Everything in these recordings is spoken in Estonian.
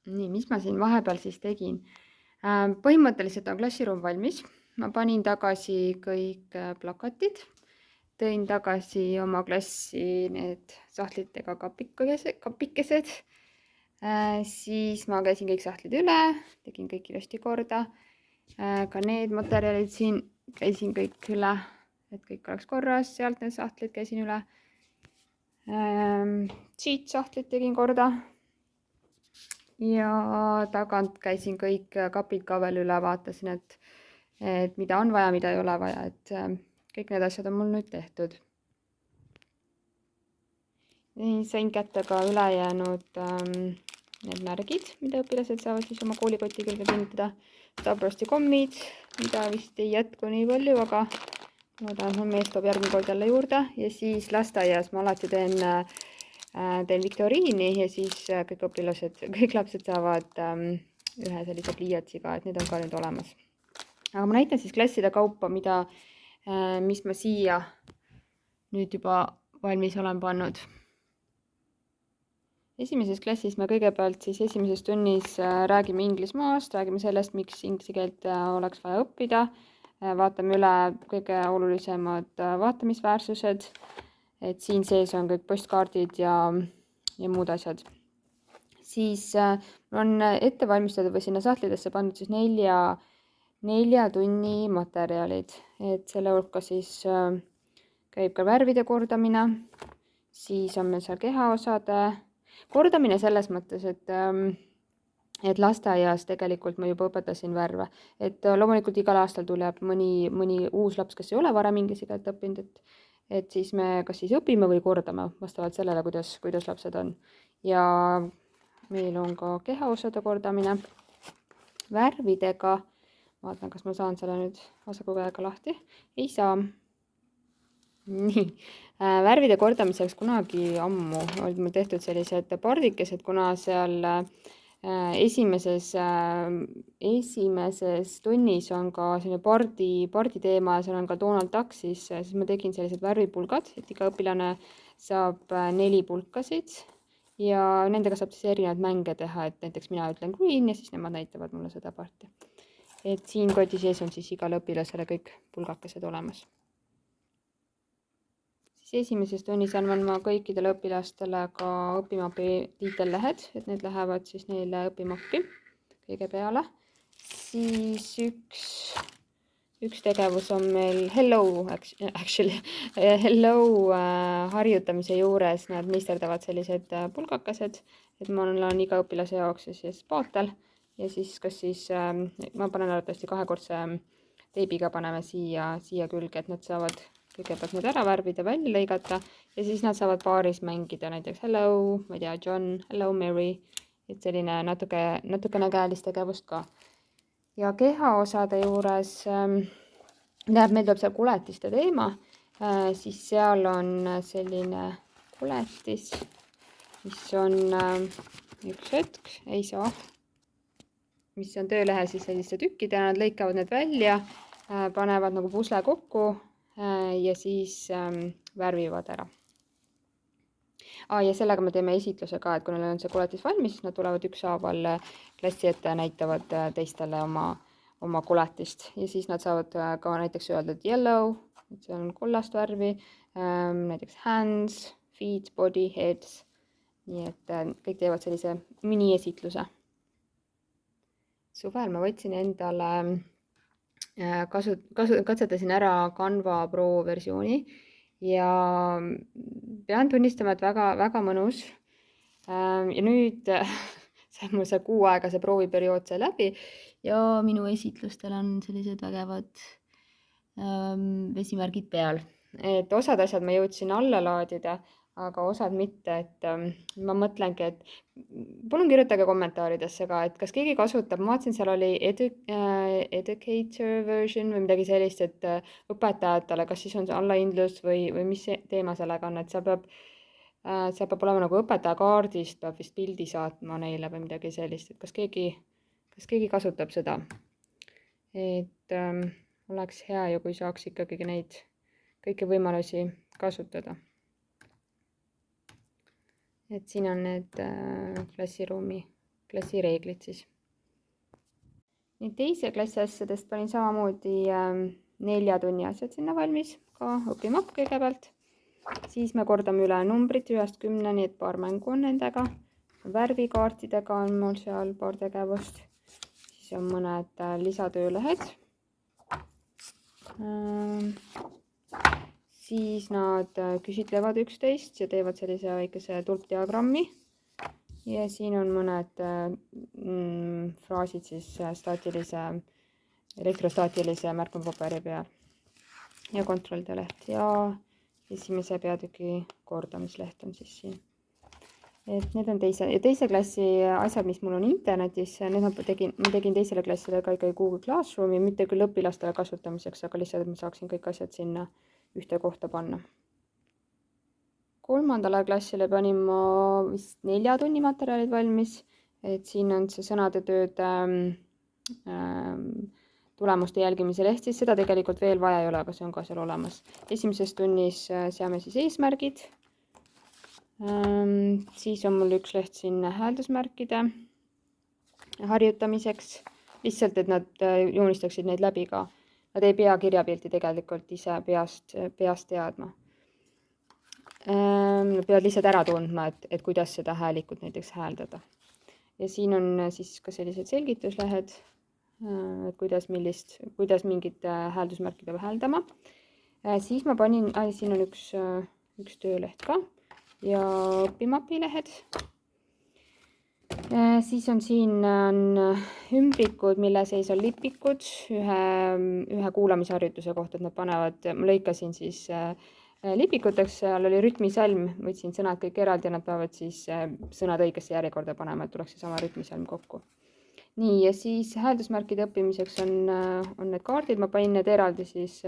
Nii, mis ma siin vahepeal siis tegin? Põhimõtteliselt on klassiruum valmis. Ma panin tagasi kõik plakatid, tõin tagasi oma klassi need sahtlitega kapikesed. Siis ma käisin kõik sahtlid üle, tegin kõik ilusti korda. Ka need materjalid siin käisin kõik üle, et kõik oleks korras, sealt need sahtlid käisin üle. Siit sahtlid tegin korda. Ja tagant käisin kõik kapid ka veel üle, vaatasin, et mida on vaja, mida ei ole vaja, et kõik need asjad on mul nüüd tehtud. Sain kätte ka ülejäänud need märgid, mida õpilased saavad siis oma koolikoti külge kinnitada. Starbursti kommid, mida vist ei jätku nii palju, aga loodan, et mul mees toob järgmine kord jälle juurde. Ja siis lasteaias ma alati teen viktoriini ja siis kõik lapsed saavad ühe sellise pliiatsiga, et need on ka nüüd olemas. Aga ma näitan siis klasside kaupa, mis ma siia nüüd juba valmis olen pannud. Esimeses klassis me kõigepealt siis esimeses tunnis räägime inglismaast, räägime sellest, miks inglise keelt oleks vaja õppida. Vaatame üle kõige olulisemad vaatamisväärsused, et siin sees on kõik postkaardid ja muud asjad. Siis on ette valmistatud või sinna sahtlidesse pandud siis 4 tunni materjalid, et selle hulka siis käib ka värvide kordamine, siis on meil seal kehaosade kordamine selles mõttes, et lasteaias tegelikult ma juba õpetasin värve, et loomulikult igal aastal tuleb mõni uus laps, kes ei ole varem inglise keelt õppinud, et siis me kas siis õpime või kordame vastavalt sellele, kuidas lapsed on. Ja meil on ka kehaosade kordamine värvidega. Vaatan, kas ma saan selle nüüd vasaku käega lahti. Ei saa. Nii, värvide kordamiseks kunagi ammu olid mul tehtud sellised pardikesed, kuna seal esimeses tunnis on ka selline pardi teema ja seal on ka Donald Duck, siis ma tegin sellised värvipulgad, et iga õpilane saab 4 pulkasid ja nendega saab siis erinevaid mänge teha, et näiteks mina ütlen green ja siis nemad näitavad mulle seda parti. Et siin koti sees on siis igale õpilasele kõik pulgakesed olemas. Esimeses tunnis annan ma kõikidele õpilastele ka õpimapi tiitellehed, et need lähevad siis neile õpimappi kõige peale. Siis üks tegevus on meil hello harjutamise juures, nad meisterdavad sellised pulgakesed, et ma olen iga õpilase jaoks siis paatel ja siis kas siis ma panen arvatavasti 2-kordse teibiga paneme siia külge, et nad saavad kõigepealt need ära värvida, välja lõigata ja siis nad saavad paaris mängida, näiteks hello, ma ei tea, John, hello Mary, et selline natukene käelist tegevust ka. Ja kehaosade juures meil tuleb seal kuletiste teema, siis seal on selline kuletis, mis on üks hetk, ei saa, mis on töölehe siis selliste tükkidena, nad lõikavad need välja, panevad nagu pusle kokku ja siis värvivad ära. Ja sellega me teeme esitluse ka, et kui neil on see kuletis valmis, siis nad tulevad ükshaaval klassi ette ja näitavad teistele oma kuletist ja siis nad saavad ka näiteks öelda, et yellow, et see on kollast värvi, näiteks hands, feet, body, heads, nii et kõik teevad sellise miniesitluse. Suvel ma võtsin endale katsetasin ära Canva Pro versiooni ja pean tunnistama, et väga mõnus. Ja nüüd sai mul see 6 aega see prooviperiood sai läbi ja minu esitlustel on sellised vägevad vesimärgid peal. Et osad asjad ma jõudsin alla laadida, aga osad mitte, et ma mõtlengi, et palun kirjutage kommentaaridesse ka, et kas keegi kasutab, ma vaatasin, seal oli educator version või midagi sellist, et õpetajatele, kas siis on see allahindlus või mis teema sellega on, et seal peab olema nagu õpetaja kaardist, peab vist pildi saatma neile või midagi sellist, et kas keegi kasutab seda. Et oleks hea ja kui saaks ikkagi neid kõiki võimalusi kasutada. Et siin on need klassiruumi klassi reeglid siis. Nii teise klassi asjadest panin samamoodi 4 tunni asjad sinna valmis, ka õpimapp kõigepealt. Siis me kordame üle numbrid 1-10, et paar mängu on nendega. Värvikaartidega on mul seal paar tegevust. Siis on mõned lisatöölehed. Siis nad küsitlevad üksteist ja teevad sellise väikese tulpdiagrammi. Ja siin on mõned fraasid siis elektrostaatilise märkmepaberi peal. Ja kontrolltööleht ja esimese peatüki kordamisleht on siis siin. Et need on teise klassi asjad, mis mul on internetis, need ma tegin teisele klassile ka ikka Google Classroomi, mitte küll õpilastele kasutamiseks, aga lihtsalt, et ma saaksin kõik asjad sinna ühte kohta panna. 3. klassile panin ma vist 4 tunni materjalid valmis, et siin on see sõnade tööde tulemuste jälgimise leht, siis seda tegelikult veel vaja ei ole, aga see on ka seal olemas. Esimeses tunnis seame siis eesmärgid. Siis on mul üks leht siin hääldusmärkide harjutamiseks, lihtsalt, et nad joonistaksid neid läbi ka. Nad ei pea kirjapilti tegelikult ise peast teadma. Nad peavad lihtsalt ära tundma, et kuidas seda häälikut näiteks hääldada. Ja siin on siis ka sellised selgituslehed, et kuidas mingit hääldusmärki peab hääldama. Siis ma panin, siin on üks tööleht ka ja õpimapilehed. Siis on siin ümbrikud, mille sees on lipikud ühe kuulamisharjutuse kohta, et nad panevad, ma lõikasin siis lipikuteks, seal oli rütmisalm, võtsin sõnad kõik eraldi ja nad peavad siis sõnad õigesse järjekorda panema, et tuleks seesama rütmisalm kokku. Nii, ja siis hääldusmärkide õppimiseks on need kaardid, ma panin need eraldi siis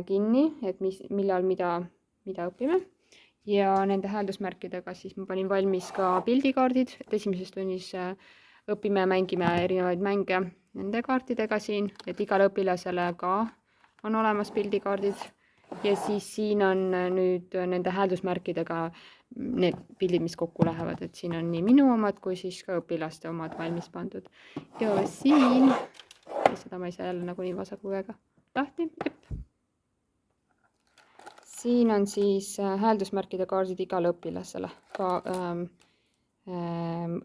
kinni, et millal mida õpime. Ja nende hääldusmärkidega siis ma panin valmis ka pildikaardid, et esimeses tunnis õpime ja mängime erinevaid mänge nende kaartidega siin, et igale õpilasele ka on olemas pildikaardid. Ja siis siin on nüüd nende hääldusmärkidega need pildid, mis kokku lähevad, et siin on nii minu omad kui siis ka õpilaste omad valmis pandud. Ja siin, seda ma ei saa jälle nagu nii vasaku käega lahti, siin on siis hääldusmärkide kaardid igale õpilasele, ka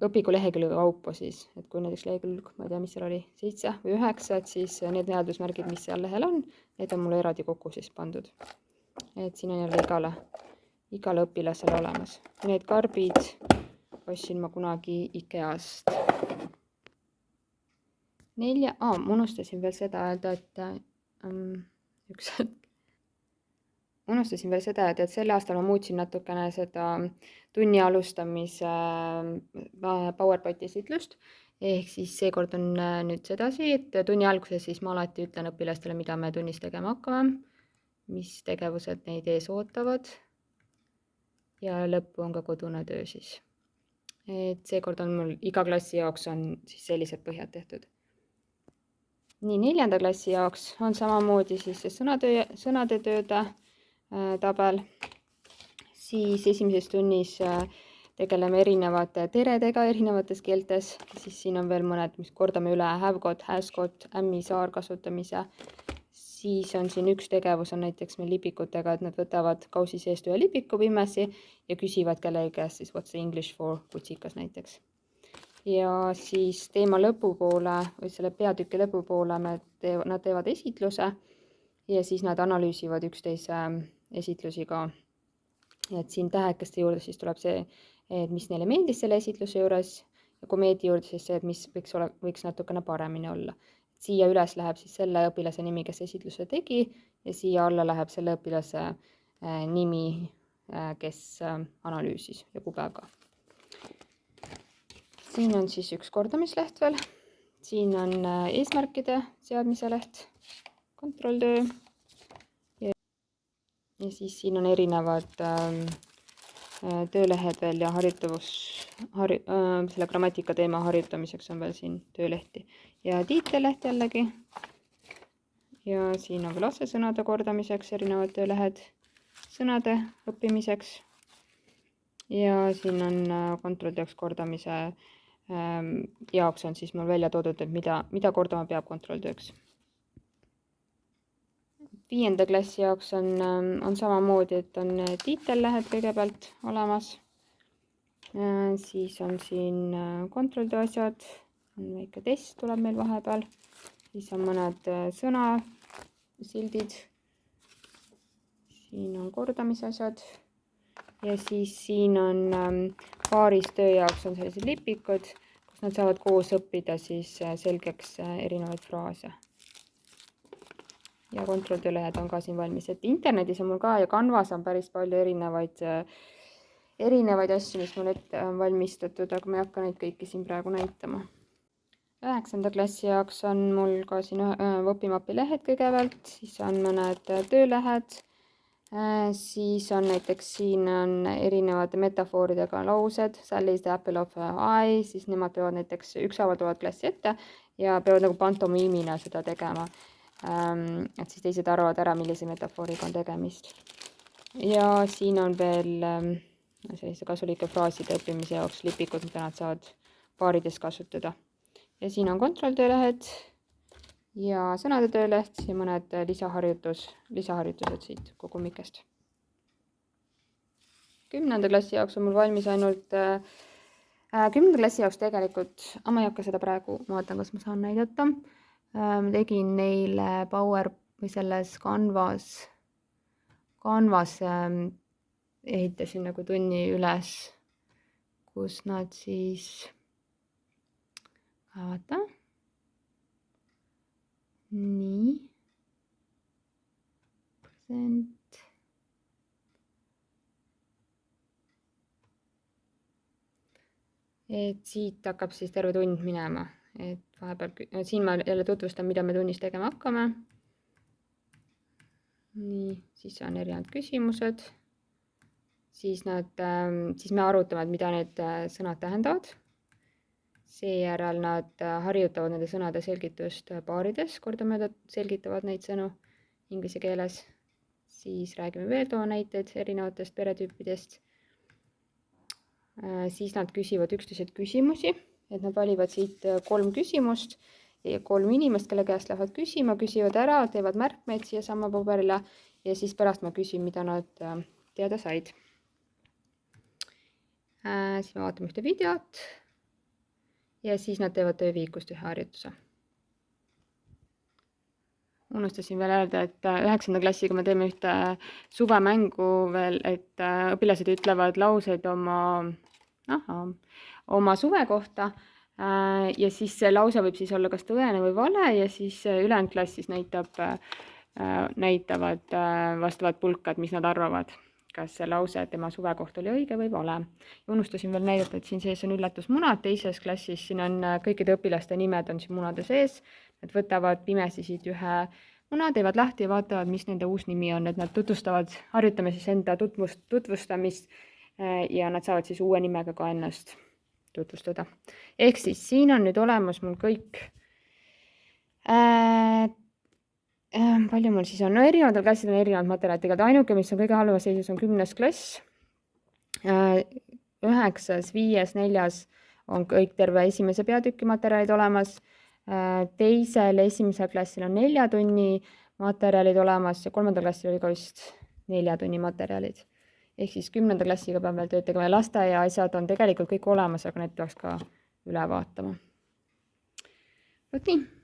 õpiku lehekülge kaupa siis, et kui näiteks lehekülg, ma ei tea, mis seal oli, 7 või 9, et siis need hääldusmärgid, mis seal lehel on, need on mul eraldi kokku siis pandud. Et siin on jälle igale õpilasele olemas. Need karbid ostsin ma kunagi IKEA-st. Ma unustasin veel seda öelda, et selle aastal ma muutsin natukene seda tunni alustamise PowerPointi esitlust. Ehk siis seekord on nüüd sedasi, et tunni alguses siis ma alati ütlen õpilastele, mida me tunnis tegema hakkame, mis tegevused neid ees ootavad ja lõppu on ka kodune töö siis. Et seekord on mul iga klassi jaoks on siis sellised põhjad tehtud. Nii, 4. klassi jaoks on samamoodi siis see sõnade tööde tabel. Siis esimeses tunnis tegeleme erinevate teredega erinevates keeltes. Siis siin on veel mõned, mis kordame üle, have got, has got, ämmi, saar kasutamise. Siis on siin üks tegevus on näiteks meil lipikutega, et nad võtavad kausi seest ühe lipiku pimesi ja küsivad kellegi käest siis what's the English for kutsikas näiteks. Ja siis teema lõpupoole või selle peatüki lõpupoole nad teevad esitluse ja siis nad analüüsivad üksteise esitlusi ka. Et siin tähekeste juurde siis tuleb see, et mis neile meeldis selle esitluse juures ja komeedi juurde siis see, et mis võiks natukene paremini olla. Siia üles läheb siis selle õpilase nimi, kes esitluse tegi ja siia alla läheb selle õpilase nimi, kes analüüsis ja kuupäev ka. Siin on siis üks kordamisleht veel. Siin on eesmärkide seadmise leht, kontrolltöö. Ja siis siin on erinevad töölehed veel ja selle grammatika teema harjutamiseks on veel siin töölehti. Ja tiitelleht jällegi. Ja siin on veel otsesõnade kordamiseks erinevad töölehed, sõnade õppimiseks. Ja siin on kontrolltööks kordamise jaoks on siis mul välja toodud, et mida kordama peab kontrolltööks. 5. klassi jaoks on samamoodi, et on tiitellehed kõigepealt olemas. Siis on siin kontrolltöö asjad, väike test tuleb meil vahepeal, siis on mõned sõnasildid, siin on kordamise asjad ja siis siin on paaristöö jaoks on sellised lipikud, kus nad saavad koos õppida siis selgeks erinevaid fraase. Ja kontrolltöölehed on ka siin valmis, et internetis on mul ka ja Canvas on päris palju erinevaid asju, mis mul ette on valmistatud, aga ma ei hakka neid kõiki siin praegu näitama. 9. klassi jaoks on mul ka siin Wopimapi lehed kõigepealt, siis on mõned töölehed, siis on näiteks siin on erinevate metafooridega laused, Sally is the apple of eye, siis nemad peavad näiteks ükshaaval tulevad klassi ette ja peavad nagu pantomiimina seda tegema. Et siis teised arvavad ära, millise metafooriga on tegemist. Ja siin on veel selliste kasulike fraaside õppimise jaoks lipikud, mida nad saavad paarides kasutada. Ja siin on kontrolltöölehed ja sõnade tööleht ja mõned lisaharjutused siit kogumikest. 10. klassi jaoks on mul valmis ainult 10. klassi jaoks tegelikult, ma ei hakka seda praegu, ma vaatan, kas ma saan näidata. Tegin neile Power või selles Canvas ehitasin nagu tunni üles, kus nad siis, vaata, nii, protsent, et siit hakkab siis terve tund minema. Et vahepeal, siin ma jälle tutvustan, mida me tunnis tegema hakkame. Nii, siis on erinevad küsimused. Siis me arutame, mida need sõnad tähendavad. Seejärel nad harjutavad nende sõnade selgitust paarides, kordamööda selgitavad neid sõnu inglise keeles. Siis räägime veel too näiteid erinevatest peretüüpidest. Siis nad küsivad üksteiselt küsimusi. Et nad valivad siit 3 küsimust ja 3 inimest, kelle käest lähevad küsima, küsivad ära, teevad märkmeid siia sama paberile ja siis pärast ma küsin, mida nad teada said. Siis me vaatame ühte videot ja siis nad teevad töövihikust ühe harjutuse. Unustasin veel öelda, et 9. klassiga me teeme ühte suvemängu veel, et õpilased ütlevad lauseid oma suve kohta ja siis see lause võib siis olla kas tõene või vale ja siis ülejäänud klass siis näitavad vastavat pulkad, mis nad arvavad, kas see lause tema suve kohta oli õige või vale. Ja unustasin veel näidata, et siin sees on üllatusmunad, teises klassis siin on kõikide õpilaste nimed on siin munade sees. Nad võtavad pimesi siit ühe muna, teevad lahti ja vaatavad, mis nende uus nimi on, et nad harjutame siis enda tutvustamist ja nad saavad siis uue nimega ka ennast tutvustada. Ehk siis siin on nüüd olemas mul kõik, palju mul siis on, no erinevatel klassidel on erinevad materjalid, tegelikult ainuke, mis on kõige halvemas seisus on 10. klass, 9., 5., 4. on kõik terve esimese peatüki materjalid olemas, 2., 1. klassil on 4 tunni materjalid olemas ja 3. klassil oli ka vist 4 tunni materjalid. Ehk siis 10. klassiga peab veel tööd tegema ja lasteaia asjad on tegelikult kõik olemas, aga need peaks ka üle vaatama. Vot nii.